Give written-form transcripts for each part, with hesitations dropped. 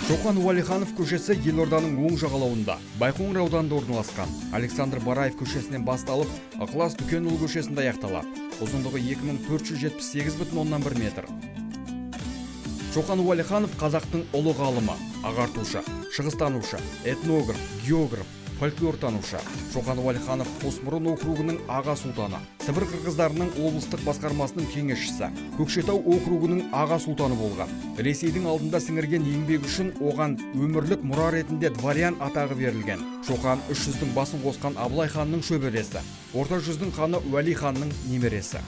Шоқан Уәлиханов көшесі Елорданың оң жағалауында, Байқоңыр ауданында орналасқан. Александр Бараев көшесінен басталып, Ықылас Дүкенұлы көшесінде аяқталады. Ұзындығы 2478,1 метр. Шоқан Уәлиханов қазақтың ұлы ғалымы, ағартушы, шығыстанушы, этнограф, географ, фольклортанушы. Шоқан Уәлиханов Қосмұрын округінің аға сұлтаны, Сібір қырғыздарының облыстық басқармасының кеңесшісі, Көкшетау округінің аға сұлтаны болған. Ресейдің алдында сіңірген еңбек үшін оған өмірлік мұра ретінде дворян атағы берілген. Шоқан 300-дің басын қосқан Абылай ханның шөбересі, орта жүздің ханы Уәли ханның немересі.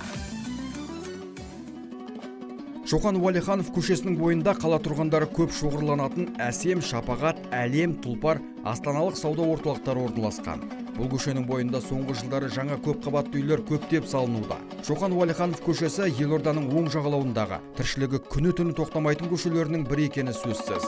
Шоқан Уәлиханов көшесінің бойында қала тұрғындары көп шоғырланатын әсем, шапағат, әлем, тұлпар, астаналық сауда орталықтары орналасқан. Бұл көшенің бойында соңғы жылдары жаңа көп қабатты үйлер көптеп салынуда. Шоқан Уәлиханов көшесі Елорданың оң жағалауындағы тіршілігі күні-түні тоқтамайтын көшелерінің бірі екені сөзсіз.